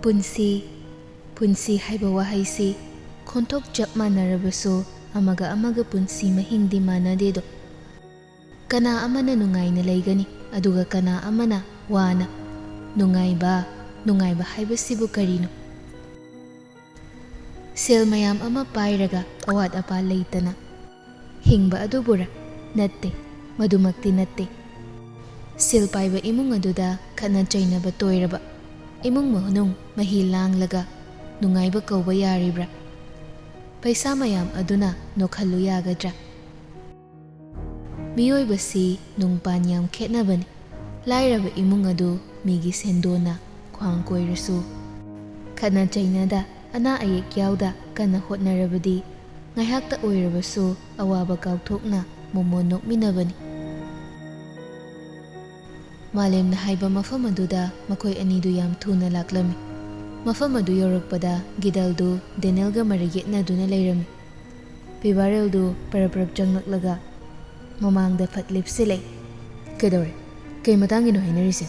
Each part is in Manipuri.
ꯄꯨꯟꯁꯤ ꯍꯥꯏꯕ ꯋꯥꯍꯩꯁꯤ ꯈꯣꯟꯊꯣꯛ ꯆꯞ ꯃꯥꯟꯅꯔꯕꯁꯨ ꯑꯃꯒ ꯄꯨꯟꯁꯤ ꯃꯍꯤꯡꯗꯤ ꯃꯥꯟꯅꯗꯦꯗꯣ꯫ ꯀꯅꯥ ꯑꯃꯅ ꯅꯨꯡꯉꯥꯏꯅ ꯂꯩꯒꯅꯤ, ꯑꯗꯨꯒ ꯀꯅꯥ ꯑꯃꯅ ꯋꯥꯅ꯫ ꯅꯨꯡꯉꯥꯏꯕ ꯍꯥꯏꯕꯁꯤꯕꯨ ꯀꯔꯤꯅꯣ? ꯁꯦꯜ ꯃꯌꯥꯝ ꯑꯃ ꯄꯥꯏꯔꯒ ꯑꯋꯥꯠ ꯑꯄꯥ ꯂꯩꯇꯅ ꯍꯤꯡꯕ ꯑꯗꯨꯕꯨꯔꯥ? ꯅꯠꯇꯦ, ꯃꯗꯨꯃꯛꯇꯤ ꯅꯠꯇꯦ꯫ ꯁꯦꯜ ꯄꯥꯏꯕ ꯏꯃꯨꯡ ꯑꯗꯨꯗ ꯈꯠꯅ ꯆꯩꯅꯕ ꯇꯣꯏꯔꯕ ꯏꯃꯨꯡ ꯃꯅꯨꯡ ꯃꯍꯤ ꯂꯥꯡꯂꯒ ꯅꯨꯡꯉꯥꯏꯕ ꯀꯧꯕ ꯌꯥꯔꯤꯕ꯭ꯔꯥ? ꯄꯩꯁꯥ ꯃꯌꯥꯝ ꯑꯗꯨꯅ ꯅꯣꯛꯍꯜꯂꯨ ꯌꯥꯒꯗ꯭ꯔꯥ? ꯃꯤꯑꯣꯏꯕꯁꯤ ꯅꯨꯡꯄꯥꯟ ꯌꯥꯝ ꯈꯦꯠꯅꯕꯅꯤ꯫ ꯂꯥꯏꯔꯕ ꯏꯃꯨꯡ ꯑꯗꯨ ꯃꯤꯒꯤ ꯁꯦꯟꯗꯣꯟꯅ ꯈ꯭ꯋꯥꯡ ꯀꯣꯏꯔꯁꯨ ꯈꯠꯅ ꯆꯩꯅꯗ, ꯑꯅꯥ ꯑꯌꯦꯛ ꯌꯥꯎꯗ ꯀꯟꯅ ꯍꯣꯠꯅꯔꯕꯗꯤ ꯉꯥꯏꯍꯥꯛꯇ ꯑꯣꯏꯔꯕꯁꯨ ꯑꯋꯥꯕ ꯀꯥꯎꯊꯣꯛꯅ ꯃꯣꯃꯣꯟ ꯅꯣꯛꯃꯤꯟꯅꯕꯅꯤ꯫ ꯃꯥꯂꯦꯝꯅ ꯍꯥꯏꯕ ꯃꯐꯝ ꯑꯗꯨꯗ ꯃꯈꯣꯏ ꯑꯅꯤꯗꯨ ꯌꯥꯝ ꯊꯨꯅ ꯂꯥꯛꯂꯝꯃꯤ꯫ ꯃꯐꯝ ꯑꯗꯨ ꯌꯧꯔꯛꯄꯗ ꯒꯤꯗꯜꯗꯨ ꯗꯦꯅꯦꯜꯒ ꯃꯔꯩ ꯌꯦꯠꯅꯗꯨꯅ ꯂꯩꯔꯝꯃꯤ꯫ ꯄꯤꯕꯥꯔꯦꯜꯗꯨ ꯄꯔꯞ ꯆꯪꯂꯛꯂꯒ ꯃꯃꯥꯡꯗ ꯐꯠ ꯂꯦꯞꯁꯤꯜꯂꯦ꯫ "ꯀꯩꯗꯧꯔꯦ? ꯀꯩ ꯃꯇꯥꯡꯒꯤꯅꯣ ꯍꯥꯏꯅꯔꯤꯁꯦ?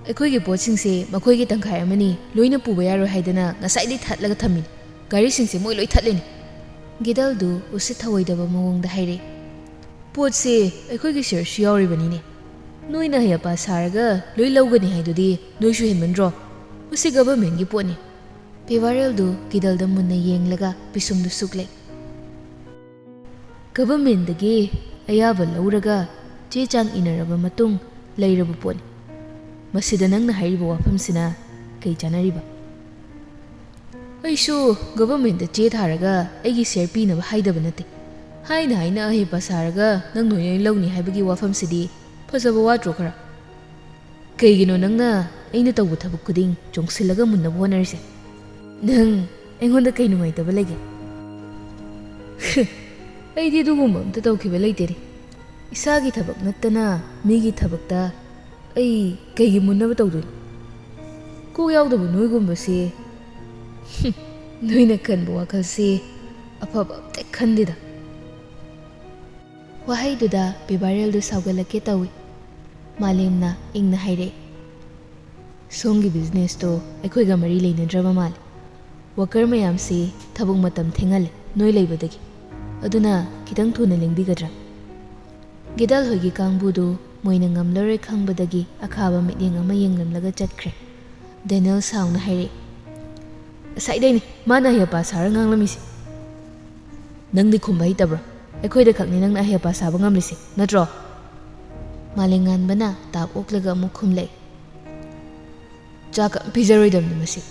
ꯑꯩꯈꯣꯏꯒꯤ ꯄꯣꯠꯁꯤꯡꯁꯦ ꯃꯈꯣꯏꯒꯤ ꯇꯪꯈꯥꯏ ꯑꯃꯅꯤ ꯂꯣꯏꯅ ꯄꯨꯕ ꯌꯥꯔꯣꯏ ꯍꯥꯏꯗꯅ ꯉꯁꯥꯏꯗꯩ ꯊꯠꯂꯒ ꯊꯝꯃꯤꯅꯤ꯫ ꯒꯥꯔꯤꯁꯤꯡꯁꯦ ꯃꯣꯏ ꯂꯣꯏ ꯊꯠꯂꯤꯅꯤ." ꯒꯤꯗꯜꯗꯨ ꯎꯁꯤꯠ ꯊꯑꯣꯏꯗꯕ ꯃꯑꯣꯡꯗ ꯍꯥꯏꯔꯛꯏ꯫ "ꯄꯣꯠꯁꯦ ꯑꯩꯈꯣꯏꯒꯤ ꯁꯤꯌꯔꯁꯨ ꯌꯥꯎꯔꯤꯕꯅꯤꯅꯦ꯫ ꯅꯣꯏꯅ ꯍꯩꯄꯥ ꯁꯥꯔꯒ ꯂꯣꯏ ꯂꯧꯒꯅꯤ ꯍꯥꯏꯗꯨꯗꯤ ꯅꯣꯏꯁꯨ ꯍꯦꯟꯃꯟꯗ꯭ꯔꯣ? ꯃꯁꯤ ꯒꯚꯔꯟꯃꯦꯟꯠꯒꯤ ꯄꯣꯠꯅꯤ." ꯄꯤꯕꯥꯔꯦꯜꯗꯨ ꯒꯤꯗꯜꯗ ꯃꯨꯟꯅ ꯌꯦꯡꯂꯒ ꯄꯤꯁꯨꯝꯗꯨ ꯁꯨꯛꯂꯦ꯫ "ꯒꯚꯔꯟꯃꯦꯟꯠꯗꯒꯤ ꯑꯌꯥꯕ ꯂꯧꯔꯒ ꯆꯦ ꯆꯥꯡ ꯏꯅꯔꯕ ꯃꯇꯨꯡ ꯂꯩꯔꯕ ꯄꯣꯠꯅꯤ꯫ ꯃꯁꯤꯗ ꯅꯪꯅ ꯍꯥꯏꯔꯤꯕ ꯋꯥꯐꯝꯁꯤꯅ ꯀꯩ ꯆꯥꯅꯔꯤꯕ? ꯑꯩꯁꯨ ꯒꯚꯔꯟꯃꯦꯟꯠꯗ ꯆꯦ ꯊꯥꯔꯒ ꯑꯩꯒꯤ ꯁꯤꯌꯔ ꯄꯤꯅꯕ ꯍꯥꯏꯗꯕ ꯅꯠꯇꯦ꯫ ꯍꯥꯏꯅ ꯍꯩꯄꯥ ꯁꯥꯔꯒ ꯅꯪ ꯂꯣꯏꯅ ꯂꯧꯅꯤ ꯍꯥꯏꯕꯒꯤ ꯋꯥꯐꯝꯁꯤꯗꯤ ꯐꯖꯕ ꯋꯥꯠꯇ꯭ꯔꯣ ꯈꯔ? ꯀꯩꯒꯤꯅꯣ ꯅꯪꯅ ꯑꯩꯅ ꯇꯧꯕ ꯊꯕꯛ ꯈꯨꯗꯤꯡ ꯆꯣꯡꯁꯤꯜꯂꯒ ꯃꯨꯟꯅꯕ ꯍꯣꯠꯅꯔꯤꯁꯦ? ꯅꯪ ꯑꯩꯉꯣꯟꯗ ꯀꯩ ꯅꯨꯡꯉꯥꯏꯇꯕ ꯂꯩꯒꯦ?" "ꯑꯩꯗꯤ ꯑꯗꯨꯒꯨꯝꯕ ꯑꯝꯇ ꯇꯧꯈꯤꯕ ꯂꯩꯇꯦꯅꯦ꯫ ꯏꯁꯥꯒꯤ ꯊꯕꯛ ꯅꯠꯇꯅ ꯃꯤꯒꯤ ꯊꯕꯛꯇ ꯑꯩ ꯀꯩꯒꯤ ꯃꯨꯟꯅꯕ ꯇꯧꯗꯣꯏꯅꯣ? ꯀꯣꯛ ꯌꯥꯎꯗꯕ ꯅꯣꯏꯒꯨꯝꯕꯁꯦ ꯅꯣꯏꯅ ꯈꯟꯕ ꯋꯥꯈꯜꯁꯦ ꯑꯐꯕ ꯑꯝꯇ ꯈꯟꯗꯦꯗ." ꯋꯥꯍꯩꯗꯨꯗ ꯄꯤꯕꯥꯔꯦꯜꯗꯨ ꯁꯥꯎꯒꯠꯂꯛꯀꯦ ꯇꯧꯏ꯫ ꯃꯥꯂꯦꯝꯅ ꯏꯪꯅ ꯍꯥꯏꯔꯛꯏ꯫ "ꯁꯣꯝꯒꯤ ꯕꯤꯖꯤꯅꯦꯁꯇꯣ ꯑꯩꯈꯣꯏꯒ ꯃꯔꯤ ꯂꯩꯅꯗ꯭ꯔꯕ ꯃꯥꯜꯂꯦ꯫ ꯋꯥꯀꯔ ꯃꯌꯥꯝꯁꯤ ꯊꯕꯛ ꯃꯇꯝ ꯊꯦꯡꯍꯜꯂꯦ ꯅꯣꯏ ꯂꯩꯕꯗꯒꯤ꯫ ꯑꯗꯨꯅ ꯈꯤꯇꯪ ꯊꯨꯅ ꯂꯦꯡꯕꯤꯒꯗ꯭ꯔꯥ?" ꯒꯤꯗꯜ ꯍꯣꯏꯒꯤ ꯀꯥꯡꯕꯨꯗꯨ ꯃꯣꯏꯅ ꯉꯝꯂꯔꯣꯏ ꯈꯪꯕꯗꯒꯤ ꯑꯈꯥꯕ ꯃꯤꯠꯌꯦꯡ ꯑꯃ ꯌꯦꯡꯂꯝꯂꯒ ꯆꯠꯈ꯭ꯔꯦ꯫ ꯗꯦꯅꯦꯜ ꯁꯥꯎꯅ ꯍꯥꯏꯔꯛꯏ꯫ "ꯉꯁꯥꯏꯗꯩꯅꯤ ꯃꯥꯅ ꯑꯍꯩꯄꯥ ꯁꯥꯔ ꯉꯥꯡꯂꯝꯃꯤꯁꯦ꯫ ꯅꯪꯗꯤ ꯈꯨꯝꯕ ꯍꯩꯇꯕ꯭ꯔꯥ? ꯑꯩꯈꯣꯏꯗ ꯈꯛꯅꯤ ꯅꯪꯅ ꯑꯍꯩꯄꯥ ꯁꯥꯕ ꯉꯝꯂꯤꯁꯦ, ꯅꯠꯇ꯭ꯔꯣ?" ꯃꯥꯂꯦꯝꯉꯥꯟꯕꯅ ꯇꯥꯞ ꯑꯣꯛꯂꯒ ꯑꯃꯨꯛ ꯈꯨꯝꯂꯛꯏ꯫ "ꯆꯥꯛꯀ ꯄꯤꯖꯔꯣꯏꯗꯕꯅꯤ ꯃꯁꯤ꯫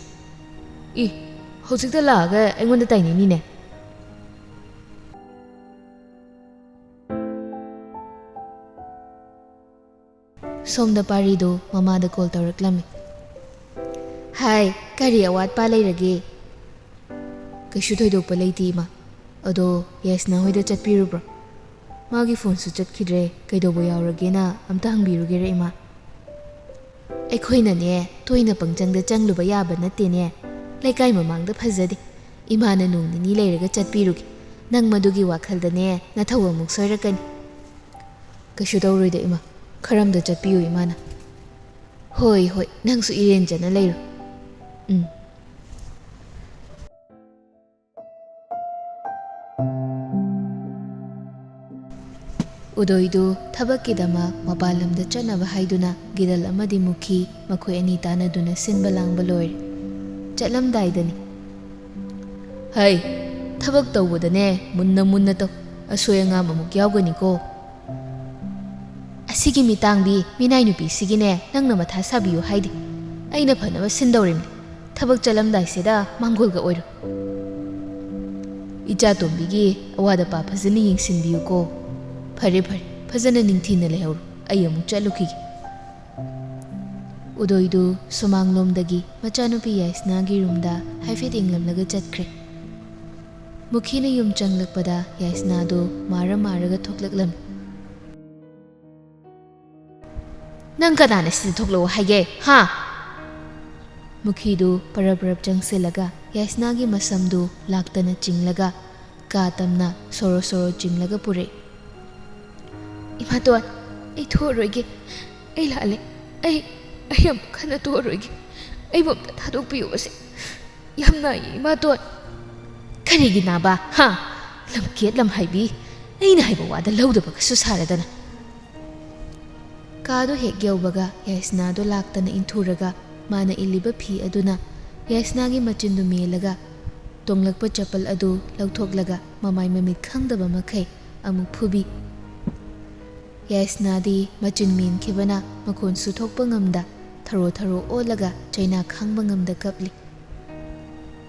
ꯍꯧꯖꯤꯛꯇ ꯂꯥꯛꯑꯒ ꯑꯩꯉꯣꯟꯗ ꯇꯥꯏꯅꯩꯅꯤꯅꯦ." ꯁꯣꯝꯗ ꯄꯥꯔꯤꯗꯨ ꯃꯃꯥꯗ ꯀꯣꯜ ꯇꯧꯔꯛꯂꯝꯃꯤ꯫ "ꯍꯥꯏ, ꯀꯔꯤ ꯑꯋꯥꯠꯄ ꯂꯩꯔꯒꯦ?" "ꯀꯩꯁꯨ ꯊꯣꯏꯗꯣꯛꯄ ꯂꯩꯇꯦ ꯏꯃꯥ꯫ ꯑꯗꯣ ꯌꯥꯏꯁꯅꯥ ꯍꯣꯏꯗ ꯆꯠꯄꯤꯔꯨꯕ꯭ꯔꯣ? ꯃꯥꯒꯤ ꯐꯣꯟꯁꯨ ꯆꯠꯈꯤꯗ꯭ꯔꯦ, ꯀꯩꯗꯧꯕ ꯌꯥꯎꯔꯒꯦꯅ ꯑꯝꯇ ꯍꯪꯕꯤꯔꯨꯒꯦꯔꯥ ꯏꯃꯥ?" "ꯑꯩꯈꯣꯏꯅꯅꯦ ꯇꯣꯏꯅ ꯄꯪꯆꯪꯗ ꯆꯪꯂꯨꯕ ꯌꯥꯕ ꯅꯠꯇꯦꯅꯦ꯫ ꯂꯩꯀꯥꯏ ꯃꯃꯥꯡꯗ ꯐꯖꯗꯦ꯫ ꯏꯃꯥꯅ ꯅꯣꯡ ꯅꯤꯅꯤ ꯂꯩꯔꯒ ꯆꯠꯄꯤꯔꯨꯒꯦ꯫ ꯅꯪ ꯃꯗꯨꯒꯤ ꯋꯥꯈꯜꯗꯅꯦ ꯅꯊꯧ ꯑꯃꯨꯛ ꯁꯣꯏꯔꯛꯀꯅꯤ." "ꯀꯩꯁꯨ ꯇꯧꯔꯣꯏꯗ ꯏꯃꯥ, ꯈꯔꯝꯗ ꯆꯠꯄꯤꯌꯨ ꯏꯃꯥꯅ." "ꯍꯣꯏ, ꯅꯪꯁꯨ ꯏꯔꯦꯟꯖꯅ ꯂꯩꯔꯣ." ꯎꯗꯣꯏꯗꯨ ꯊꯕꯛꯀꯤꯗꯃꯛ ꯃꯄꯥꯟ ꯂꯝꯗ ꯆꯠꯅꯕ ꯍꯥꯏꯗꯨꯅ ꯒꯤꯗꯜ ꯑꯃꯗꯤ ꯃꯨꯈꯤ ꯃꯈꯣꯏ ꯑꯅꯤ ꯇꯥꯟꯅꯗꯨꯅ ꯁꯤꯟꯕ ꯂꯥꯡꯕ ꯂꯣꯏꯔꯦ꯫ ꯆꯠꯂꯝꯗꯥꯏꯗꯅꯤ꯫ "ꯍꯩ, ꯊꯕꯛ ꯇꯧꯕꯗꯅꯦ ꯃꯨꯟꯅ ꯇꯧ꯫ ꯑꯁꯣꯏ ꯑꯉꯥꯝ ꯑꯃꯨꯛ ꯌꯥꯎꯒꯅꯤꯀꯣ." "ꯑꯁꯤꯒꯤ ꯃꯤꯇꯥꯡꯕꯤ ꯃꯤꯅꯥꯏ ꯅꯨꯄꯤꯁꯤꯒꯤꯅꯦ ꯅꯪꯅ ꯃꯊꯥ ꯁꯥꯕꯤꯌꯨ ꯍꯥꯏꯗꯦ꯫ ꯑꯩꯅ ꯐꯅꯕ ꯁꯤꯟꯗꯧꯔꯤꯕꯅꯤ꯫ ꯊꯕꯛ ꯆꯠꯂꯝꯗꯥꯏꯁꯤꯗ ꯃꯥꯡꯒꯣꯜꯒ ꯑꯣꯏꯔꯣ꯫ ꯏꯆꯥ ꯇꯣꯝꯕꯤꯒꯤ ꯑꯋꯥꯠ ꯑꯄꯥ ꯐꯖꯅ ꯌꯦꯡꯁꯤꯟꯕꯤꯌꯨꯀꯣ꯫ ꯐꯔꯦ, ꯐꯖꯅ ꯅꯤꯡꯊꯤꯅ ꯂꯩꯍꯧꯔꯣ꯫ ꯑꯩ ꯑꯃꯨꯛ ꯆꯠꯂꯨꯈꯤꯒꯦ." ꯎꯗꯣꯏꯗꯨ ꯁꯨꯃꯥꯡꯂꯣꯝꯗꯒꯤ ꯃꯆꯥꯅꯨꯄꯤ ꯌꯥꯏꯁꯅꯥꯒꯤ ꯔꯨꯝꯗ ꯍꯥꯏꯐꯦꯠ ꯌꯦꯡꯂꯝꯂꯒ ꯆꯠꯈ꯭ꯔꯦ꯫ ꯃꯨꯈꯤꯅ ꯌꯨꯝ ꯆꯪꯂꯛꯄꯗ ꯌꯥꯏꯁꯅꯥꯗꯨ ꯃꯥꯔꯒ ꯊꯣꯛꯂꯛꯂꯝꯃꯤ꯫ "ꯅꯪ ꯀꯅꯥꯅ ꯁꯤꯗ ꯊꯣꯛꯂꯛꯑꯣ ꯍꯥꯏꯒꯦ, ꯍꯥ?" ꯃꯨꯈꯤꯗꯨ ꯄꯔꯞ ꯆꯪꯁꯤꯜꯂꯒ ꯌꯥꯏꯁꯅꯥꯒꯤ ꯃꯁꯝꯗꯨ ꯂꯥꯛꯇꯅ ꯆꯤꯡꯂꯒ ꯀꯥ ꯇꯝꯅ ꯁꯣꯔꯣ ꯆꯤꯡꯂꯒ ꯄꯨꯔꯛꯏ꯫ "ꯏꯃꯥꯇꯣꯟ, ꯑꯩ ꯊꯣꯛꯑꯔꯣꯏꯒꯦ꯫ ꯑꯩ ꯂꯥꯜꯂꯦ꯫ ꯑꯩ ꯑꯃꯨꯛ ꯍꯟꯅ ꯊꯣꯛꯑꯔꯣꯏꯒꯦ꯫ ꯑꯩꯕꯨ ꯑꯝꯇ ꯊꯥꯗꯣꯛꯄꯤꯌꯨꯕꯁꯦ ꯌꯥꯝ ꯅꯥꯏꯌꯦ ꯏꯃꯥꯇꯣꯟ. ꯀꯔꯤꯒꯤ ꯅꯥꯕ ꯍꯥ? ꯂꯝꯀꯦꯠ ꯂꯝꯍꯥꯏꯕꯤ, ꯑꯩꯅ ꯍꯥꯏꯕ ꯋꯥꯗ ꯂꯧꯗꯕꯒꯁꯨ ꯁꯥꯔꯗꯅ. ꯀꯥꯗꯨ ꯍꯦꯛ ꯌꯧꯕꯒ ꯌꯥꯏꯁꯅꯥꯗꯣ ꯂꯥꯛꯇꯅ ꯏꯟꯊꯨꯔꯒ ꯃꯥꯅ ꯏꯜꯂꯤꯕ ꯐꯤ ꯑꯗꯨꯅ ꯌꯥꯏꯁꯅꯥꯒꯤ ꯃꯆꯤꯟꯗꯨ ꯃꯦꯜꯂꯒ ꯇꯣꯡꯂꯛꯄ ꯆꯄꯜ ꯑꯗꯨ ꯂꯧꯊꯣꯛꯂꯒ ꯃꯃꯥꯏ ꯃꯃꯤꯠ ꯈꯪꯗꯕ ꯃꯈꯩ ꯑꯃꯨꯛ ꯐꯨꯕꯤ. ꯌꯥꯏꯁꯅꯥꯗꯤ ꯃꯆꯤꯟ ꯃꯦꯟꯈꯤꯕꯅ ꯃꯈꯣꯟꯁꯨ ꯊꯣꯛꯄ ꯉꯝꯗ ꯊꯔꯣ ꯊꯔꯣ ꯑꯣꯜꯂꯒ ꯆꯩꯅꯥ ꯈꯥꯡꯕ ꯉꯝꯗ ꯀꯞꯂꯤ.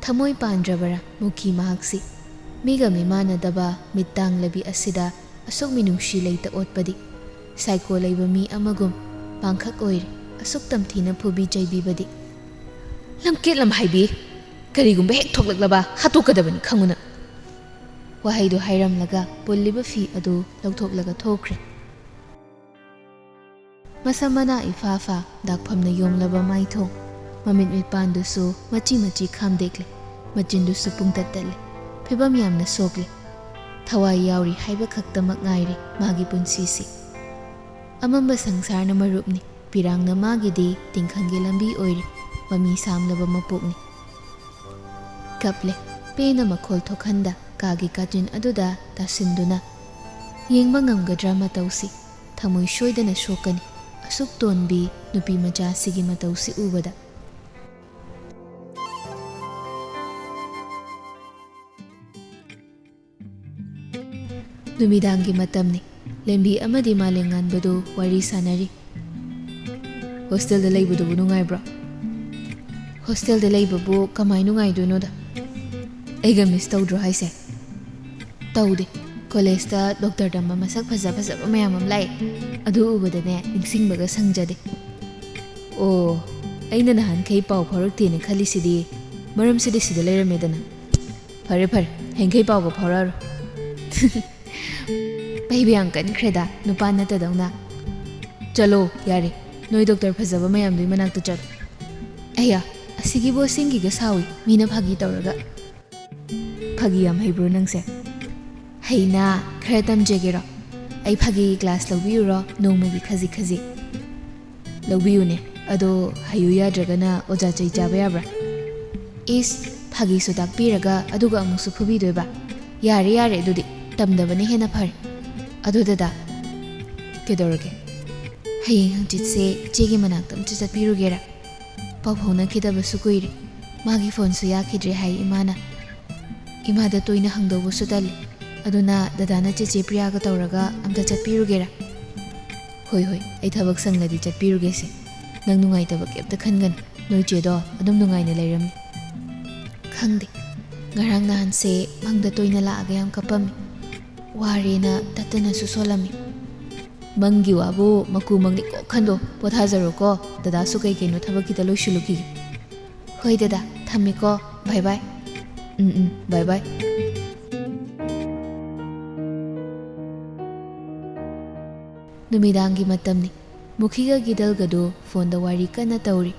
ꯊꯃꯣꯏ ꯄꯥꯟꯗ꯭ꯔꯕꯔꯥ ꯃꯨꯈꯤ ꯃꯍꯥꯛꯁꯤ? ꯃꯤꯒ ꯃꯤꯃꯥꯟꯅꯗꯕ ꯃꯤꯠ ꯇꯥꯡꯂꯕꯤ ꯑꯁꯤꯗ ꯑꯁꯨꯛ ꯃꯤꯅꯨꯡꯁꯤ ꯂꯩꯇ ꯑꯣꯠꯄꯗꯤ ꯁꯥꯏꯀꯣ ꯂꯩꯕ ꯃꯤ ꯑꯃꯒꯨꯝ ꯄꯥꯡꯈꯛ ꯑꯣꯏꯔꯤ ꯑꯁꯨꯛ ꯇꯝꯊꯤꯅ ꯐꯨꯕꯤ ꯆꯩꯕꯤꯕꯗꯤ. ꯂꯝꯀꯦꯠ ꯂꯝꯍꯥꯏꯕꯤ, ꯀꯔꯤꯒꯨꯝꯕ ꯍꯦꯛ ꯊꯣꯛꯂꯛꯂꯕ ꯍꯥꯠꯇꯣꯛꯀꯗꯕꯅꯤ ꯈꯪꯉꯨꯅ. ꯋꯥꯍꯩꯗꯨ ꯍꯥꯏꯔꯝꯂꯒ ꯄꯨꯜꯂꯤꯕ ꯐꯤ ꯑꯗꯨ ꯂꯧꯊꯣꯛꯂꯒ ꯊꯣꯛꯈ꯭ꯔꯦ. ꯃꯁꯝ ꯃꯅꯥ ꯏꯐꯥꯐꯥ ꯗꯥꯛꯐꯝꯅ ꯌꯣꯝꯂꯕ ꯃꯥꯏꯊꯣꯡ, ꯃꯃꯤꯠ ꯃꯤꯠꯄꯥꯟꯗꯨꯁꯨ ꯃꯆꯤ ꯃꯆꯤ ꯈꯥꯝꯗꯦꯛꯂꯦ, ꯃꯆꯤꯟꯗꯨꯁꯨ ꯄꯨꯡꯇꯠ ꯇꯠꯂꯦ, ꯐꯤꯕꯝ ꯌꯥꯝꯅ ꯁꯣꯛꯂꯦ. ꯊꯋꯥꯏ ꯌꯥꯎꯔꯤ ꯍꯥꯏꯕ ꯈꯛꯇꯃꯛ ꯉꯥꯏꯔꯦ ꯃꯥꯒꯤ ꯄꯨꯟꯁꯤꯁꯤ. ꯑꯃꯝꯕ ꯁꯪꯁꯥꯔꯅ ꯃꯔꯨꯞꯅꯤ, ꯄꯤꯔꯥꯡꯅ ꯃꯥꯒꯤꯗꯤ ꯇꯤꯡꯈꯪꯒꯤ ꯂꯝꯕꯤ ꯑꯣꯏꯔꯤ, ꯃꯃꯤ ꯁꯥꯝꯂꯕ ꯃꯄꯣꯛꯅꯤ. ꯀꯞꯂꯦ, ꯄꯦꯅ ꯃꯈꯣꯜ ꯊꯣꯛꯍꯟꯗ ꯀꯥꯒꯤ ꯀꯥꯆꯤꯟ ꯑꯗꯨꯗ ꯇꯥꯁꯤꯟꯗꯨꯅ. ꯌꯦꯡꯕ ꯉꯝꯒꯗ꯭ꯔꯥ ꯃꯇꯧꯁꯤ? ꯊꯃꯣꯏ ꯁꯣꯏꯗꯅ ꯁꯣꯛꯀꯅꯤ ꯑꯁꯨꯛ ꯇꯣꯟꯕꯤ ꯅꯨꯄꯤ ꯃꯆꯥꯁꯤꯒꯤ ꯃꯇꯧꯁꯤ ꯎꯕꯗ. ꯅꯨꯃꯤꯗꯥꯡꯒꯤ ꯃꯇꯝꯅꯤ. ꯂꯦꯝꯕꯤ ꯑꯃꯗꯤ ꯃꯥꯂꯦꯝꯉꯥꯟꯕꯗꯨ ꯋꯥꯔꯤ ꯁꯥꯟꯅꯔꯤ. ꯍꯣꯁꯇꯦꯜꯗ ꯂꯩꯕꯗꯨꯕꯨ ꯅꯨꯡꯉꯥꯏꯕ꯭ꯔꯣ? ꯍꯣꯁꯇꯦꯜꯗ ꯂꯩꯕꯕꯨ ꯀꯃꯥꯏ ꯅꯨꯡꯉꯥꯏꯗꯣꯏꯅꯣꯗ? ꯑꯩꯒ ꯃꯤꯁ ꯇꯧꯗ꯭ꯔꯣ ꯍꯥꯏꯁꯦ? ꯇꯧꯗꯦ. ꯀꯣꯂꯦꯖꯇ ꯗꯣꯛꯇꯔ ꯇꯝꯕ ꯃꯁꯛ ꯐꯖꯕ ꯃꯌꯥꯝ ꯑꯃ ꯂꯥꯛꯑꯦ. ꯑꯗꯨ ꯎꯕꯗꯅꯦ ꯅꯤꯡꯁꯤꯡꯕꯒ ꯁꯪꯖꯗꯦ. ꯑꯣ, ꯑꯩꯅ ꯅꯍꯥꯟꯈꯩ ꯄꯥꯎ ꯐꯥꯎꯔꯛꯇꯦꯅ ꯈꯜꯂꯤꯁꯤꯗꯤ ꯃꯔꯝꯁꯤꯗꯤ ꯁꯤꯗ ꯂꯩꯔꯝꯃꯦꯗꯅ. ꯐꯔꯦ ꯐꯔꯦ, ꯍꯌꯦꯡꯈꯩ ꯄꯥꯎꯒ ꯐꯥꯎꯔꯛꯑꯔꯣꯏ. ꯄꯩꯕ ꯌꯥꯝ ꯀꯟꯈ꯭ꯔꯦꯗ ꯅꯨꯄꯥ ꯅꯠꯇꯗꯧꯅ. ꯆꯠꯂꯣ ꯌꯥꯔꯦ, ꯅꯣꯏ ꯗꯣꯛꯇꯔ ꯐꯖꯕ ꯃꯌꯥꯝꯗꯨꯒꯤ ꯃꯅꯥꯛꯇ ꯆꯠꯂꯣ. ꯑꯌꯥ, ꯑꯁꯤꯒꯤ ꯕꯣꯁꯁꯤꯡꯒꯤꯒ ꯁꯥꯎꯏ ꯃꯤꯅ ꯐꯥꯒꯤ ꯇꯧꯔꯒ. ꯐꯥꯒꯤ ꯌꯥꯝ ꯍꯩꯕ꯭ꯔꯣ ꯅꯪꯁꯦ? ꯍꯩꯅꯥ, ꯈꯔ ꯇꯝꯖꯒꯦꯔꯣ? ꯑꯩ ꯐꯥꯒꯤꯒꯤ ꯀ꯭ꯂꯥꯁ ꯂꯧꯕꯤꯌꯨꯔꯣ ꯅꯣꯡꯃꯒꯤ ꯈꯖꯤꯛ ꯈꯖꯤꯛ? ꯂꯧꯕꯤꯌꯨꯅꯦ, ꯑꯗꯣ ꯍꯩꯌꯨ ꯌꯥꯗ꯭ꯔꯒꯅ ꯑꯣꯖꯥ ꯆꯩ ꯆꯥꯕ ꯌꯥꯕ꯭ꯔꯥ? ꯏꯁ, ꯐꯥꯒꯤꯁꯨ ꯇꯥꯛꯄꯤꯔꯒ ꯑꯗꯨꯒ ꯑꯃꯨꯛꯁꯨ ꯐꯨꯕꯤꯗꯣꯏꯕ? ꯌꯥꯔꯦ ꯌꯥꯔꯦ, ꯑꯗꯨꯗꯤ ꯇꯝꯗꯕꯅ ꯍꯦꯟꯅ ꯐꯔꯦ. ꯑꯗꯨ ꯗꯗꯥ, ꯀꯩꯗꯧꯔꯒꯦ? ꯍꯌꯦꯡ ꯍꯪꯆꯤꯠꯁꯦ ꯏꯆꯦꯒꯤ ꯃꯅꯥꯛꯇ ꯑꯝꯇ ꯆꯠꯄꯤꯔꯨꯒꯦꯔꯥ? ꯄꯥꯎ ꯐꯥꯎꯅꯈꯤꯗꯕꯁꯨ ꯀꯨꯏꯔꯦ. ꯃꯥꯒꯤ ꯐꯣꯟꯁꯨ ꯌꯥꯈꯤꯗ꯭ರೆ ꯍꯥꯏ ꯏꯃꯥꯅ. ꯏꯃꯥꯗ ꯇꯣꯏꯅ ꯍꯪꯗꯧꯕꯁꯨ ꯇꯜꯂꯤ. ꯑꯗꯨꯅ ꯗꯗꯥꯅ ꯆꯦꯆꯦ ꯄ꯭ꯔꯤꯌꯥꯒ ꯇꯧꯔꯒ ꯑꯝꯇ ꯆꯠꯄꯤꯔꯨꯒꯦꯔꯥ? ꯍꯣꯏ ꯍꯣꯏ, ꯑꯩ ꯊꯕꯛ ꯁꯪꯂꯗꯤ ꯆꯠꯄꯤꯔꯨꯒꯦꯁꯦ. ꯅꯪ ꯅꯨꯡꯉꯥꯏꯇꯕ ꯀꯩꯝꯇ ꯈꯟꯒꯅꯨ. ꯅꯣꯏ ꯆꯦꯗꯣ ꯑꯗꯨꯝ ꯅꯨꯡꯉꯥꯏꯅ ꯂꯩꯔꯝꯅꯤ. ꯈꯪꯗꯦ, ꯉꯔꯥꯡ ꯅꯍꯥꯟꯁꯦ ꯃꯪꯗ ꯇꯣꯏꯅ ꯂꯥꯛꯑꯒ ꯌꯥꯝ ꯀꯞꯄꯝꯃꯤ. ꯋꯥꯔꯦꯅ ꯇꯠꯇꯅꯁꯨ ꯁꯣꯜꯂꯝꯃꯤ. ꯃꯪꯒꯤ ꯋꯥꯕꯨ ꯃꯀꯨ ꯃꯪꯅꯤ ꯀꯣꯛ ꯈꯟꯗꯣ. ꯄꯣꯊꯥꯖꯔꯣꯀꯣ, ꯗꯗꯥꯁꯨ ꯀꯩꯀꯩꯅꯣ ꯊꯕꯛ ꯈꯤꯇ ꯂꯣꯏꯁꯤꯜꯂꯨꯈꯤꯒꯦ. ꯍꯣꯏ ꯗꯗꯥ, ꯊꯝꯃꯦꯀꯣ. ꯕꯥꯏ ꯕꯥꯏ. ꯕꯥꯏ ꯕꯥꯏ. ꯅꯨꯃꯤꯗꯥꯡꯒꯤ ꯃꯇꯝꯅꯤ. ꯃꯨꯈꯤꯒ ꯒꯤꯗꯜꯒꯗꯨ ꯐꯣꯟꯗ ꯋꯥꯔꯤ ꯀꯟꯅ ꯇꯧꯔꯤ.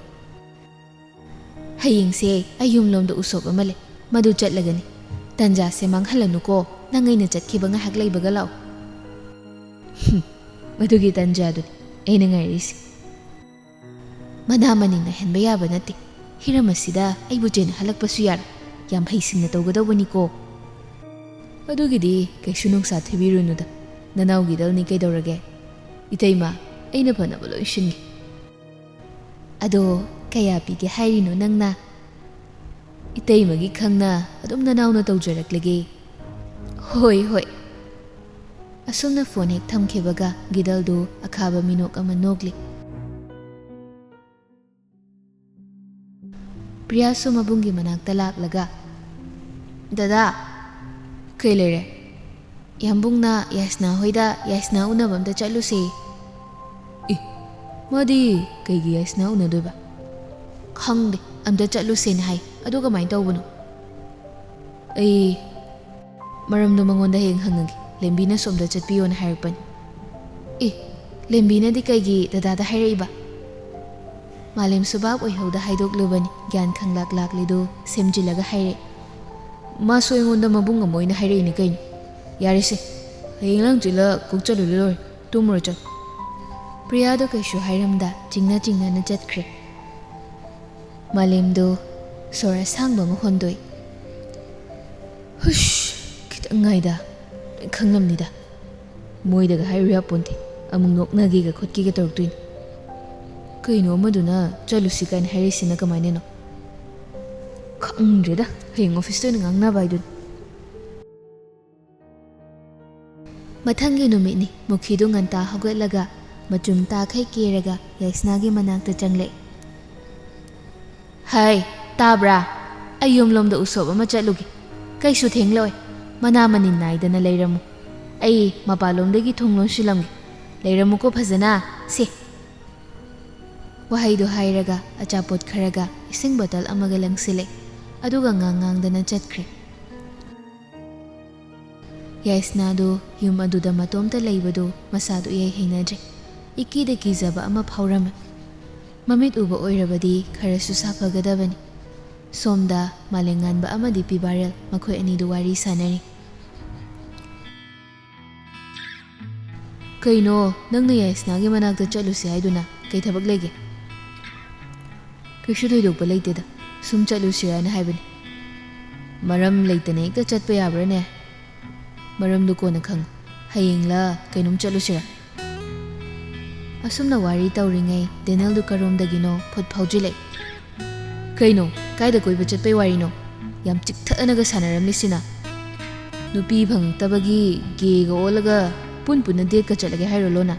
ꯍꯌꯦꯡꯁꯦ ꯑꯩ ꯌꯨꯝꯂꯣꯝꯗ ꯎꯁꯣꯞ ꯑꯃ ꯂꯩ, ꯃꯗꯨ ꯆꯠꯂꯒꯅꯤ. ꯇꯟꯖꯥꯁꯦ ꯃꯥꯡꯍꯜꯂꯅꯨꯀꯣ, ꯅꯪ ꯑꯩꯅ ꯆꯠꯈꯤꯕ ꯉꯥꯏꯍꯥꯛ ꯂꯩꯕꯒ ꯂꯥꯛꯑꯣ. ꯃꯗꯨꯒꯤ ꯇꯟꯖꯥꯗꯨꯅꯤ ꯑꯩꯅ ꯉꯥꯏꯔꯤꯁꯤ. ꯃꯅꯥ ꯃꯅꯤꯡꯅ ꯍꯦꯟꯕ ꯌꯥꯕ ꯅꯠꯇꯦ. ꯍꯤꯔꯝ ꯑꯁꯤꯗ ꯑꯩꯕꯨ ꯆꯦꯟꯅꯍꯜꯂꯛꯄꯁꯨ ꯌꯥꯔꯣꯏ. ꯌꯥꯝ ꯍꯩꯁꯤꯡꯅ ꯇꯧꯒꯗꯧꯕꯅꯤꯀꯣ. ꯑꯗꯨꯒꯤꯗꯤ ꯀꯩꯁꯨ ꯅꯨꯡꯁꯥ ꯊꯤꯕꯤꯔꯨꯅꯨꯗ. ꯅꯅꯥꯎ ꯒꯤꯗꯜꯅꯤ ꯀꯩꯗꯧꯔꯒꯦ? ꯏꯇꯩꯃ, ꯑꯩꯅ ꯐꯅꯕ ꯂꯣꯏ ꯁꯤꯟꯒꯦ. ꯑꯗꯣ ꯀꯌꯥ ꯄꯤꯒꯦ ꯍꯥꯏꯔꯤꯅꯣ ꯅꯪꯅ? ꯏꯇꯩꯃꯒꯤ ꯈꯪꯅ ꯑꯗꯨꯝ ꯅꯅꯥꯎꯅ ꯇꯧꯖꯔꯛꯂꯒꯦ. ꯍꯣꯏ ꯍꯣꯏ. ꯑꯁꯨꯝꯅ ꯐꯣꯟ ꯍꯦꯛ ꯊꯝꯈꯤꯕꯒ ꯒꯤꯗꯜꯗꯨ ꯑꯈꯥꯕ ꯃꯤꯅꯣꯛ ꯑꯃ ꯅꯣꯛꯂꯤ. ꯄ꯭ꯔꯤꯌꯥꯁꯨ ꯃꯕꯨꯡꯒꯤ ꯃꯅꯥꯛꯇ ꯂꯥꯛꯂꯒ, ꯗꯗꯥ, ꯀꯩ ꯂꯩꯔꯦ? ꯌꯥꯝꯕꯨꯡꯅ ꯌꯥꯏꯁꯅꯥ ꯍꯣꯏꯗ ꯌꯥꯏꯁꯅꯥ ꯎꯅꯕ ꯑꯝꯇ ꯆꯠꯂꯨꯁꯦ. ꯃꯥꯗꯤ ꯀꯩꯒꯤ ꯌꯥꯏꯁꯅꯥ ꯎꯅꯗꯣꯏꯕ? ꯈꯪꯗꯦ, ꯑꯝꯇ ꯆꯠꯂꯨꯁꯦꯅ ꯍꯥꯏ. ꯑꯗꯨ ꯀꯃꯥꯏꯅ ꯇꯧꯕꯅꯣ? ꯑꯩ ꯃꯔꯝꯗꯣ ꯃꯉꯣꯟꯗ ꯍꯌꯦꯡ ꯍꯪꯉꯒꯦ. ꯂꯦꯝꯕꯤꯅ ꯁꯣꯝꯗ ꯆꯠꯄꯤꯌꯣꯅ ꯍꯥꯏꯔꯛꯄꯅꯤ. ꯂꯦꯝꯕꯤꯅꯗꯤ ꯀꯩꯒꯤ ꯗꯗꯥꯗ ꯍꯥꯏꯔꯛꯏꯕ? ꯃꯥꯂꯦꯝꯁꯨ ꯚꯥꯞ ꯑꯣꯏꯍꯧꯗ ꯍꯥꯏꯗꯣꯛꯂꯨꯕꯅꯤ. ꯒ꯭ꯌꯥꯟ ꯈꯪꯂꯥꯛ ꯂꯥꯛꯂꯤꯗꯨ ꯁꯦꯝꯖꯤꯜꯂꯒ ꯍꯥꯏꯔꯛꯏ. ꯃꯥꯁꯨ ꯑꯩꯉꯣꯟꯗ ꯃꯕꯨꯡ ꯑꯃ ꯑꯣꯏꯅ ꯍꯥꯏꯔꯛꯏꯅꯤ ꯀꯩꯅꯣ. ꯌꯥꯔꯦꯁꯦ, ꯍꯌꯦꯡ ꯂꯪꯆꯤꯜꯂ ꯀꯣꯛ ꯆꯠꯂꯨ ꯂꯣꯏꯔꯦ. ꯇꯨꯝꯃꯨꯔꯣ ꯆꯠ. ꯄ꯭ꯔꯤꯌꯥꯗꯣ ꯀꯩꯁꯨ ꯍꯥꯏꯔꯝꯗ ꯆꯤꯡꯅ ꯆꯤꯡꯅꯅ ꯆꯠꯈ꯭ꯔꯦ. Malemdo sora sangba ma hondoi. Hush, kitang ngaida. Khanglamnida. Moidaga hairuya ponte. Amung noknagi ga khotki ga toroktuin. Kaino maduna chalusi kain harisina kamaine no. Khangdreda hayeng office to ngangna baidun. Mathangi numitni mukhidu nganta hogalaga machum ta khai keraga yaisnagi manakta changle. Hai, tabra. Ayum lomda usoba ma chatlugi. Kaisu thengloi. Mana manin naidana leiramu. Ai mapalomdagi thonglon shilamgi. Leiramu ko phajana se. Wahaido hairaga achapot kharaga ising bottle amaga langsile. Aduga ngangangdana chatkre. Yaisnado yum aduda matomta leibado masado yai heinadre. Ikida kizaba ama phawrama. Mamit uba oirabadi kharasu sapagadabani. Somda malenganba amadi pibarel makhoi anidu wari sanari. Kaino nangna yaisnagi manakta chatlusi haiduna kai thabak lege. Kaishu thoidokpa leiteda sum chatlusirana haibani. Maram leitane ekta chatpa yabrane. Maramdu kona khang hayengla kainom chatlusira. Asumna wari tauringai deneldu karomdagino phot phaujile. Kaino kaida koiba chatpai warino yam chikthanaga sanaramni sina. Nupi phangtabagi gega olaga punpuna date ka chatlage hairolona.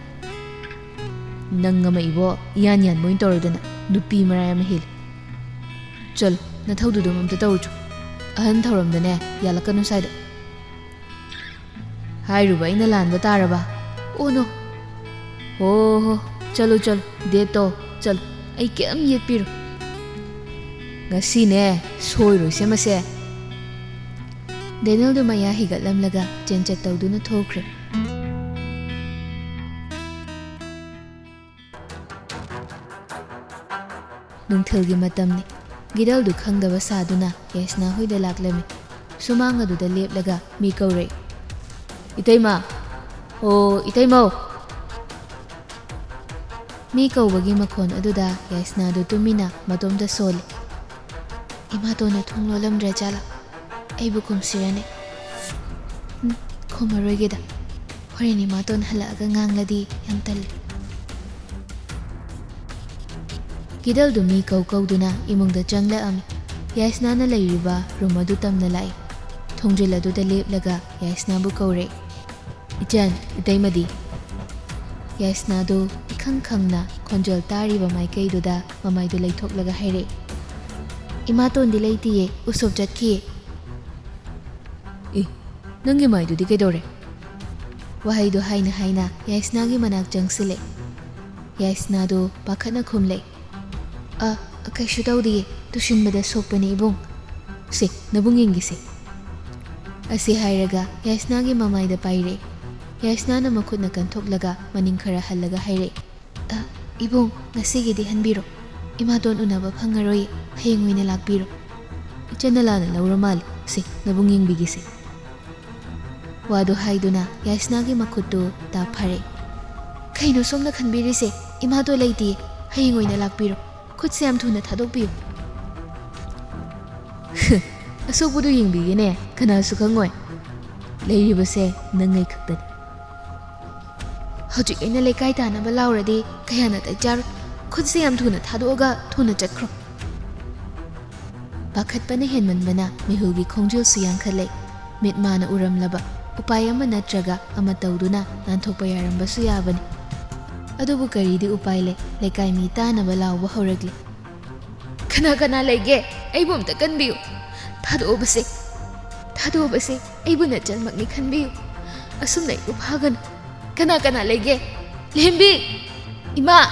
Nangama ibo yan yan moin torodana nupi marayam hil. Chal na thaududum amta tawchu. Ahan thauramdane yalakanu saida. Hairuba ina lanba taraba. Oh no. Oh, chalo chalo date to chalo. Ai kem yetpiro. Ngasine soiroi se mase. Daniel do maya higatlamlaga chenchat tawduna thokre. Nungthilgi matamni gidal du khangdaba saduna yaisna hoida laklami. Sumanga du da leplaga mi kaure. Itaima. Oh, itaimo. Mi kaubagi makhon aduda yaisna du tumina matomda sole. Imatona thonglolamdra chala. Aibu kumsirane. Khomarogeda. Horeni maton halaga ngangladi yam tal. Gidal du mi kauduna imungda changla ami. Yaisna na layriba rumadu tamna lai. Thongjila du da leplaga yaisna bu kaure. Ichan itaimadi. Yaisna du ikhang khangna khonjal tariba maikai du da mamai du laithoklaga haire. Imaton di leitiye usop jatkiye. Nangi maidu di kaidore. Wahaido haina haina yaisnagi manak jangsile. Yaisnado pakhana khumle. Kaishu tawdiye tushinbada sokpani ibong. Se nabung ingise. Asi hairaga yaisnagi mamaida paire. Yaisna na makut na kanthoklaga maning khara halaga haire. Ibong ngasigi di hanbiro. Imaton unaba phangaroy hayengwi na lakbiro. Ichanala na lauramal se nabunging bigise. Wado haiduna yaisnagi makutu ta phare. Kaino somna khanbiri se imato leiti hayengwi na lakbiro. Khutse am thuna thadokpiyo. Asokbudu yingbigine kana su khangoi. Leiribase nangai khaktani. Hojik aina lekai tanaba lauradi kayana taijar. Khutse am thuna thadoga thuna chakro. Pakhatpana henmanbana mihulgi khongjil suyang khale. Mitmana uramlaba upay ama natraga ama tawduna nanthokpa yarambasу yabani. Adubu karidi upay le lekai mi tanaba lawba hawragli. Kana lege aibu amta kanbiyu. Thadobase aibu na jalmakni khanbiyu. Asumna ibu phagan. Kana lege lembi ima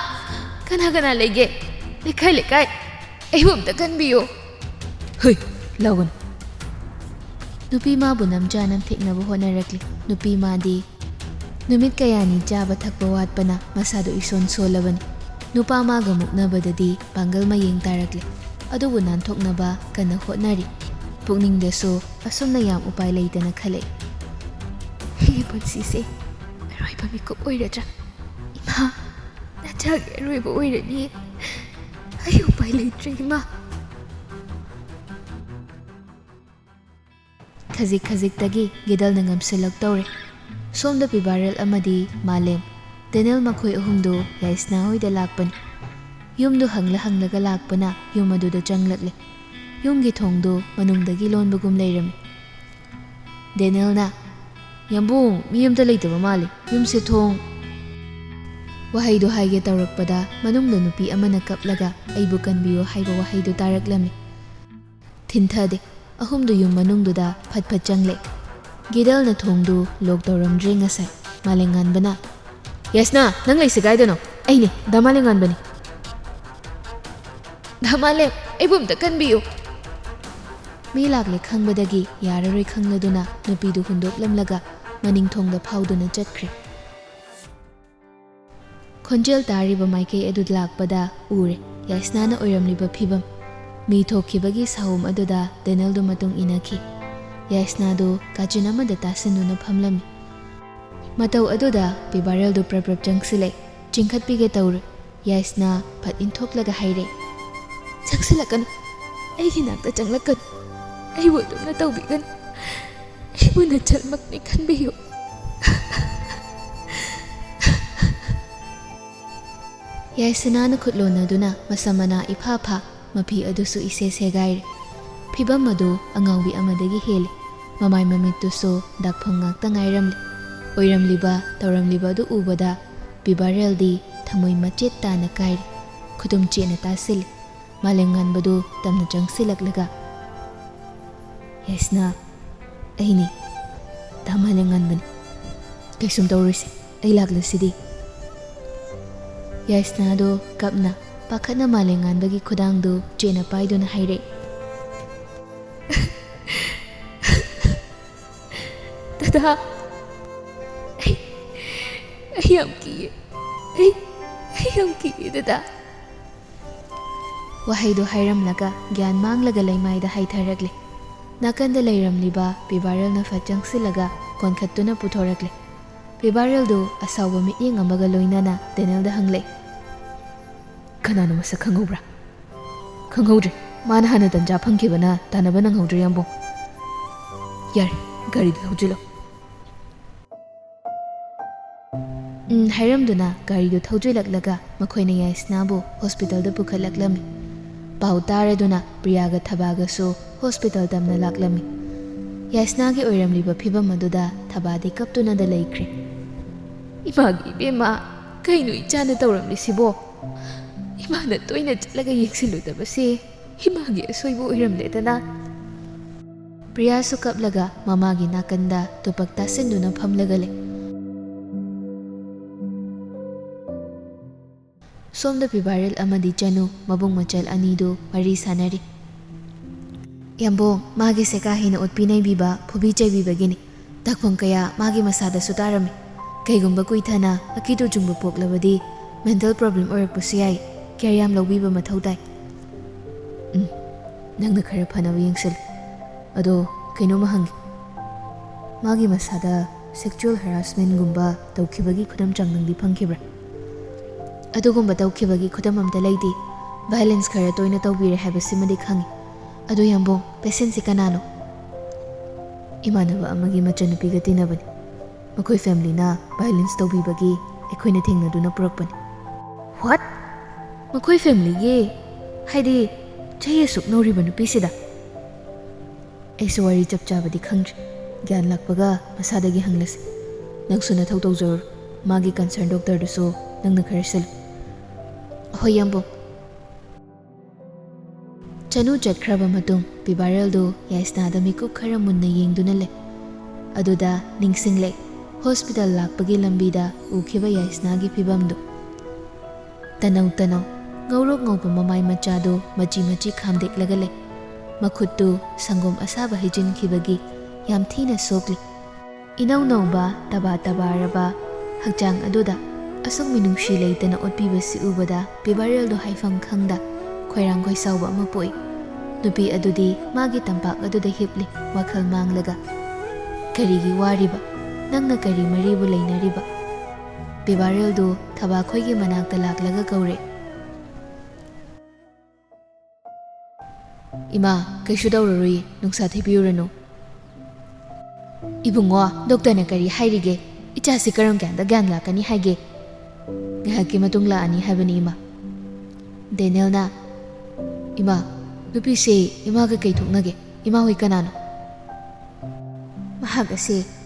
kana lege lekai aibu amta kanbiyu. Hey, lawan. Nupi ma bunam janam theknaba honarakli. Nupi ma di numit kayani jaba thakpa watpana masado ison solabani. Nupa ma gamuknabadadi pangal mayeng tarakli. Adubu nanthoknaba kana hotnari. Pukningdasu asumna yam upay leitana khale. Higi punsise aroiba mikup oiradra. Ima nachagi aroiba oirani. Ay upay leitre ima. ꯈꯖꯤꯛꯇꯒꯤ ꯒꯤꯗꯜꯅ ꯉꯝꯁꯤꯜꯂꯛꯇꯧꯔꯦ꯫ ꯁꯣꯝꯗ ꯄꯤꯕꯥꯔꯦꯜ ꯑꯃꯗꯤ ꯃꯥꯂꯦꯝ, ꯗꯦꯅꯦꯜ ꯃꯈꯣꯏ ꯑꯍꯨꯝꯗꯨ ꯌꯥꯏꯁꯅꯥ ꯍꯣꯏꯗ ꯂꯥꯛꯄꯅꯤ꯫ ꯌꯨꯝꯗꯨ ꯍꯪꯂꯒ ꯂꯥꯛꯄꯅ ꯌꯨꯝ ꯑꯗꯨꯗ ꯆꯪꯂꯛꯂꯦ꯫ ꯌꯨꯝꯒꯤ ꯊꯣꯡꯗꯨ ꯃꯅꯨꯡꯗꯒꯤ ꯂꯣꯟꯕꯒꯨꯝ ꯂꯩꯔꯝꯃꯤ꯫ ꯗꯦꯅꯦꯜꯅ "ꯌꯥꯝꯕꯨꯡ, ꯃꯤ ꯑꯃꯇ ꯂꯩꯇꯕ ꯃꯥꯜꯂꯤ, ꯌꯨꯝꯁꯦ ꯊꯣꯡ..." ꯋꯥꯍꯩꯗꯨ ꯍꯥꯏꯒꯦ ꯇꯧꯔꯛꯄꯗ ꯃꯅꯨꯡꯗ ꯅꯨꯄꯤ ꯑꯃꯅ ꯀꯞꯂꯒ "ꯑꯩꯕꯨ ꯀꯟꯕꯤꯌꯨ" ꯍꯥꯏꯕ ꯋꯥꯍꯩꯗꯨ ꯇꯥꯔꯛꯂꯝꯃꯤ꯫ ꯊꯤꯟꯊꯗꯦ, ꯑꯍꯨꯝꯗꯨ ꯌꯨꯝ ꯃꯅꯨꯡꯗꯨꯗ ꯐꯠ ꯆꯪꯂꯦ꯫ ꯒꯤꯗꯜꯅ ꯊꯣꯡꯗꯨ ꯂꯣꯛ ꯇꯧꯔꯝꯗ꯭ꯔꯦ ꯉꯁꯥꯏ꯫ ꯃꯥꯂꯦꯝꯉꯥꯟꯕꯅ "ꯌꯥꯏꯁꯅꯥ, ꯅꯪ ꯂꯩꯁꯦ ꯀꯥꯏꯗꯅꯣ? ꯑꯩꯅꯦ, ꯗꯥ ꯃꯥꯂꯦꯝꯉꯥꯟꯕꯅꯤ." "ꯗꯥ ꯃꯥꯂꯦꯝ, ꯑꯩꯕꯨ ꯑꯝꯇ ꯀꯟꯕꯤꯌꯨ." ꯃꯤ ꯂꯥꯛꯂꯦ ꯈꯪꯕꯗꯒꯤ ꯌꯥꯔꯔꯣꯏ ꯈꯪꯂꯗꯨꯅ ꯅꯨꯄꯤꯗꯨ ꯍꯨꯟꯗꯣꯛꯂꯝꯂꯒ ꯃꯅꯤꯡꯊꯣꯡꯗ ꯐꯥꯎꯗꯨꯅ ꯆꯠꯈ꯭ꯔꯦ꯫ ꯈꯣꯟꯖꯦꯜ ꯇꯥꯔꯤꯕ ꯃꯥꯏꯀꯩ ꯑꯗꯨ ꯂꯥꯛꯄꯗ ꯎꯔꯦ ꯌꯥꯏꯁꯅꯥꯅ ꯑꯣꯏꯔꯝꯂꯤꯕ ꯐꯤꯕꯝ꯫ ꯃꯤ ꯊꯣꯛꯈꯤꯕꯒꯤ ꯁꯥꯎꯝ ꯑꯗꯨꯗ ꯗꯦꯅꯦꯜꯗꯨ ꯃꯇꯨꯡ ꯏꯟꯅꯈꯤ꯫ ꯌꯥꯏꯁꯅꯥꯗꯨ ꯀꯥꯆꯤꯟ ꯑꯃꯗ ꯇꯥꯁꯤꯟꯗꯨꯅ ꯐꯝꯂꯝꯃꯤ꯫ ꯃꯇꯧ ꯑꯗꯨꯗ ꯄꯤꯕꯥꯔꯦꯜꯗꯨ ꯄ꯭ꯔꯞ ꯆꯪꯁꯤꯜꯂꯦ꯫ ꯆꯤꯡꯈꯠꯄꯤꯒꯦ ꯇꯧꯔꯦ꯫ ꯌꯥꯏꯁꯅꯥ ꯐꯠ ꯏꯟꯊꯣꯛꯂꯒ ꯍꯥꯏꯔꯦ, "ꯆꯪꯁꯤꯜꯂꯛꯀꯅꯨ, ꯑꯩꯒꯤ ꯅꯥꯛꯇ ꯆꯪꯂꯛꯀꯅꯨ, ꯑꯩꯕꯨ ꯑꯗꯨꯝꯅ ꯇꯧꯕꯤꯒꯅꯨ, ꯑꯩꯕꯨ ꯅꯆꯜꯃꯛꯅꯤ ꯈꯟꯕꯤꯌꯨ." ꯌꯥꯏꯁꯅꯥꯅ ꯈꯨꯠ ꯂꯣꯟꯅꯗꯨꯅ ꯃꯁꯝ ꯃꯅꯥ ꯏꯐꯥ ꯐꯥ, ꯃꯐꯤ ꯑꯗꯨꯁꯨ ꯏꯁꯦ ꯁꯦꯒꯥꯏꯔꯦ꯫ ꯐꯤꯕꯝ ꯑꯗꯨ ꯑꯉꯥꯎꯕꯤ ꯑꯃꯗꯒꯤ ꯍꯦꯜꯂꯤ꯫ ꯃꯃꯥꯏ ꯃꯃꯤꯠꯇꯨꯁꯨ ꯗꯥꯛꯐꯝ ꯉꯥꯛꯇ ꯉꯥꯏꯔꯝꯂꯦ꯫ ꯑꯣꯏꯔꯝꯂꯤꯕ ꯇꯧꯔꯝꯂꯤꯕ ꯑꯗꯨ ꯎꯕꯗ ꯄꯤꯕꯥꯔꯦꯜꯗꯤ ꯊꯃꯣꯏ ꯃꯆꯦꯠ ꯇꯥꯅ ꯀꯥꯏꯔꯦ꯫ ꯈꯨꯗꯨꯝ ꯆꯦꯠꯅ ꯇꯥꯁꯤꯜꯂꯤ꯫ ꯃꯥꯂꯦꯝꯉꯥꯟꯕꯗꯨ ꯇꯞꯅ ꯆꯪꯁꯤꯜꯂꯛꯂꯒ "ꯌꯥꯏꯁꯅꯥ, ꯑꯩꯅꯤ, ꯗꯥ ꯃꯥꯂꯦꯝꯉꯥꯟꯕꯅꯤ, ꯀꯩꯁꯨꯝ ꯇꯧꯔꯣꯏꯁꯦ, ꯑꯩ ꯂꯥꯛꯂꯁꯤꯗꯤ." ꯌꯥꯏꯁꯅꯥꯗꯨ ꯀꯞꯅ ꯄꯥꯈꯠꯅ ꯃꯥꯂꯦꯝꯉꯥꯟꯕꯒꯤ ꯈꯨꯗꯥꯡꯗꯨ ꯆꯦꯠꯅ ꯄꯥꯏꯗꯨꯅ ꯍꯥꯏꯔꯦ, "ꯗꯥꯗꯥ, ꯑꯩ ꯌꯥꯝ ꯀꯤꯌꯦ, ꯑꯩ ꯌꯥꯝ ꯀꯤꯌꯦ ꯗꯥꯗꯥ." ꯋꯥꯍꯩꯗꯨ ꯍꯥꯏꯔꯝꯂꯒ ꯒ꯭ꯌꯥꯟ ꯃꯥꯡꯂꯒ ꯂꯩꯃꯥꯏꯗ ꯍꯥꯏꯊꯔꯛꯂꯦ꯫ ꯅꯥꯀꯟꯗ ꯂꯩꯔꯝꯂꯤꯕ ꯄꯤꯕꯥꯔꯦꯜꯅ ꯐꯠ ꯆꯪꯁꯤꯜꯂꯒ ꯀꯣꯟꯈꯠꯇꯨꯅ ꯄꯨꯊꯣꯔꯛꯂꯦ꯫ ꯄꯤꯕꯥꯔꯦꯜꯗꯨ ꯑꯁꯥꯎꯕ ꯃꯤꯠꯌꯦꯡ ꯑꯃꯒ ꯂꯣꯏꯅꯅ ꯗꯦꯅꯦꯜꯗ ꯍꯪꯂꯦ, "ꯀꯅꯥꯅꯣ ꯃꯁꯛ ꯈꯪꯍꯧꯕ꯭ꯔꯥ?" "ꯈꯪꯍꯧꯗ꯭ꯔꯦ, ꯃꯥꯅ ꯍꯥꯟꯅ ꯇꯟꯖꯥ ꯐꯪꯈꯤꯕꯅ ꯇꯥꯟꯅꯕ ꯅꯪꯍꯧꯗ꯭ꯔꯦ ꯌꯥꯝꯕꯨꯡ." "ꯌꯥꯔꯦ, ꯒꯥꯔꯤꯗꯨ ꯊꯧꯖꯤꯜꯂꯣ." ꯍꯥꯏꯔꯝꯗꯨꯅ ꯒꯥꯔꯤꯗꯨ ꯊꯧꯖꯤꯜꯂꯛꯂꯒ ꯃꯈꯣꯏꯅ ꯌꯥꯏꯁꯅꯥꯕꯨ ꯍꯣꯁꯄꯤꯇꯥꯜꯗ ꯄꯨꯈꯠꯂꯛꯂꯝꯃꯤ꯫ ꯄꯥꯎ ꯇꯥꯔꯗꯨꯅ ꯄ꯭ꯔꯤꯌꯥꯒ ꯊꯕꯥꯒꯁꯨ ꯍꯣꯁꯄꯤꯇꯥꯜ ꯇꯝꯅ ꯂꯥꯛꯂꯝꯃꯤ꯫ ꯌꯥꯏꯁꯅꯥꯒꯤ ꯑꯣꯏꯔꯝꯂꯤꯕ ꯐꯤꯕꯝ ꯑꯗꯨꯗ ꯊꯕꯥꯗꯤ ꯀꯞꯇꯨꯅꯗ ꯂꯩꯈ꯭ꯔꯦ꯫ "ꯏꯃꯥꯒꯤ ꯏꯕꯦꯝꯃ, ꯀꯩꯅꯣ ꯏꯆꯥꯅ ꯇꯧꯔꯝꯂꯤꯁꯤꯕꯣ? ꯏꯃꯥꯅ ꯇꯣꯏꯅ ꯆꯠꯂꯒ ꯌꯦꯡꯁꯤꯜꯂꯨꯗꯕꯁꯦ ꯏꯃꯥꯒꯤ ꯑꯁꯣꯏꯕ ꯑꯣꯏꯔꯝꯂꯦꯗꯅ." ꯄ꯭ꯔꯤꯌꯥꯁꯨ ꯀꯞꯂꯒ ꯃꯃꯥꯒꯤ ꯅꯥꯀꯟꯗ ꯇꯨꯄꯛ ꯇꯥꯁꯤꯟꯗꯨꯅ ꯐꯝꯂꯒ ꯂꯩ꯫ ꯁꯣꯝꯗ ꯄꯤꯕꯥꯔꯦꯜ ꯑꯃꯗꯤ ꯆꯅꯨ, ꯃꯕꯨꯡ ꯃꯆꯜ ꯑꯅꯤꯗꯨ ꯋꯥꯔꯤ ꯁꯥꯟꯅꯔꯤ꯫ "ꯌꯥꯝꯕꯨꯡ, ꯃꯥꯒꯤꯁꯦ ꯀꯥ ꯍꯦꯟꯅ ꯑꯣꯠꯄꯤ ꯅꯩꯕꯤꯕ, ꯐꯨꯕꯤ ꯆꯩꯕꯤꯕꯒꯤꯅꯤ꯫ ꯗꯥꯛꯐꯝ ꯀꯌꯥ ꯃꯥꯒꯤ ꯃꯁꯥꯗꯁꯨ ꯇꯥꯔꯝꯃꯤ꯫ ꯀꯩꯒꯨꯝꯕ ꯀꯨꯏꯊꯅ ꯑꯀꯤ ꯇꯨꯖꯨꯡꯕ ꯄꯣꯛꯂꯕꯗꯤ ꯃꯦꯟꯇꯦꯜ ꯄ꯭ꯔꯣꯕ꯭ꯂꯦꯝ ꯑꯣꯏꯔꯛꯄꯁꯨ ꯌꯥꯏ꯫ ꯀꯦꯌꯔ ꯌꯥꯝ ꯂꯧꯕꯤꯕ ꯃꯊꯧ ꯇꯥꯏ." "ꯅꯪꯅ ꯈꯔ ꯐꯅꯕ ꯌꯦꯡꯁꯤꯜꯂꯨ꯫ ꯑꯗꯣ ꯀꯩꯅꯣꯝꯃ ꯍꯪꯒꯦ, ꯃꯥꯒꯤ ꯃꯁꯥꯗ ꯁꯦꯛꯆꯨꯋꯦꯜ ꯍꯦꯔꯥꯁꯃꯦꯟꯒꯨꯝꯕ ꯇꯧꯈꯤꯕꯒꯤ ꯈꯨꯗꯝ ꯆꯥꯡꯗꯝꯗꯤ ꯐꯪꯈꯤꯕ꯭ꯔꯥ?" "ꯑꯗꯨꯒꯨꯝꯕ ꯇꯧꯈꯤꯕꯒꯤ ꯈꯨꯗꯝ ꯑꯝꯇ ꯂꯩꯇꯦ꯫ ꯚꯥꯏꯂꯦꯟꯁ ꯈꯔ ꯇꯣꯏꯅ ꯇꯧꯕꯤꯔꯦ ꯍꯥꯏꯕꯁꯤꯃꯗꯤ ꯈꯪꯉꯤ꯫ ꯑꯗꯣ ꯌꯥꯝꯕꯨꯡ, ꯄꯦꯁꯦꯟꯁꯤ ꯀꯅꯥꯅꯣ?" "ꯏꯃꯥꯟꯅꯕ ꯑꯃꯒꯤ ꯃꯆꯟꯅꯨꯄꯤꯒ ꯇꯤꯟꯅꯕꯅꯤ꯫ ꯃꯈꯣꯏ ꯐꯦꯃꯤꯂꯤꯅ ꯚꯥꯏꯂꯦꯟꯁ ꯇꯧꯕꯤꯕꯒꯤ ꯑꯩꯈꯣꯏꯅ ꯊꯦꯡꯅꯗꯨꯅ ꯄꯨꯔꯛꯄꯅꯤ." "ꯍ꯭ꯋꯥꯠ? ꯃꯈꯣꯏ ꯐꯦꯃꯤꯂꯤꯒꯤ? ꯍꯥꯏꯗꯤ ꯆꯍꯤ ꯑꯁꯨꯛ ꯅꯧꯔꯤꯕ ꯅꯨꯄꯤꯁꯤꯗ?" "ꯑꯩꯁꯨ ꯋꯥꯔꯤ ꯆꯞ ꯆꯥꯕꯗꯤ ꯈꯪꯗ꯭ꯔꯤ꯫ ꯒ꯭ꯌꯥꯟ ꯂꯥꯛꯄꯒ ꯃꯁꯥꯗꯒꯤ ꯍꯪꯂꯁꯤ꯫ ꯅꯪꯁꯨ ꯅꯊꯧ ꯇꯧꯖꯔꯨ꯫ ꯃꯥꯒꯤ ꯀꯟꯁꯔꯟ ꯗꯣꯛꯇꯔꯗꯨꯁꯨ ꯅꯪꯅ ꯈꯔ ꯁꯤꯜꯂꯨ." "ꯍꯣꯏ ꯌꯥꯝꯕꯨꯡ." ꯆꯅꯨ ꯆꯠꯈ꯭ꯔꯕ ꯃꯇꯨꯡ ꯄꯤꯕꯥꯔꯦꯜꯗꯨ ꯌꯥꯏꯁꯅꯥꯗ ꯃꯤꯀꯨꯞ ꯈꯔ ꯃꯨꯟꯅ ꯌꯦꯡꯗꯨꯅ ꯂꯩ꯫ ꯑꯗꯨꯗ ꯅꯤꯡꯁꯤꯡꯂꯦ ꯍꯣꯁꯄꯤꯇꯥꯜ ꯂꯥꯛꯄꯒꯤ ꯂꯝꯕꯤꯗ ꯎꯈꯤꯕ ꯌꯥꯏꯁꯅꯥꯒꯤ ꯐꯤꯕꯝꯗꯨ꯫ ꯇꯅꯧ ꯉꯧꯔꯣꯛ ꯉꯧꯕ ꯃꯃꯥꯏ ꯃꯆꯥꯗꯨ ꯃꯆꯤ ꯃꯆꯤ ꯈꯥꯝꯗꯦꯛꯂꯒ ꯂꯩ꯫ ꯃꯈꯨꯠꯇꯨ ꯁꯪꯒꯣꯝ ꯑꯁꯥꯕ ꯍꯩꯖꯤꯟꯈꯤꯕꯒꯤ ꯌꯥꯝ ꯊꯤꯅ ꯁꯣꯛꯂꯤ꯫ ꯏꯅꯧ ꯅꯧꯕ ꯇꯕꯥꯔꯕ ꯍꯛꯆꯥꯡ ꯑꯗꯨꯗ ꯑꯁꯨꯛ ꯃꯤꯅꯨꯡꯁꯤ ꯂꯩꯇꯅ ꯑꯣꯠꯄꯤꯕꯁꯤ ꯎꯕꯗ ꯄꯤꯕꯥꯔꯦꯜꯗꯨ ꯍꯥꯏꯐꯝ ꯈꯪꯗ ꯈꯣꯏꯔꯥꯡ ꯈꯣꯏꯁꯥꯎꯕ ꯑꯃ ꯄꯣꯛꯏ꯫ ꯅꯨꯄꯤ ꯑꯗꯨꯗꯤ ꯃꯥꯒꯤ ꯇꯝꯄꯥꯛ ꯑꯗꯨꯗ ꯍꯤꯞꯂꯤ, ꯋꯥꯈꯜ ꯃꯥꯡꯂꯒ꯫ ꯀꯔꯤꯒꯤ ꯋꯥꯔꯤꯕ? ꯅꯪꯅ ꯀꯔꯤ ꯃꯔꯤꯕꯨ ꯂꯩꯅꯔꯤꯕ? ꯄꯤꯕꯥꯔꯦꯜꯗꯨ ꯊꯕꯥꯈꯣꯏꯒꯤ ꯃꯅꯥꯛꯇ ꯂꯥꯛꯂꯒ ꯀꯧꯔꯦ꯫ "ꯏꯃꯥ, ꯀꯩꯁꯨ ꯇꯧꯔꯔꯣꯏꯌꯦ, ꯅꯨꯡꯁꯥ ꯊꯤꯕꯤꯔꯨꯔꯅꯨ." Ibungo, doktorna kari hairige, ichasi karam kanda gyan lakani haige. Ngahaki matung laani habani ima. Daniel na, ima, nupi se ima ka kay thuknage, ima hoy kanano. Mahag ase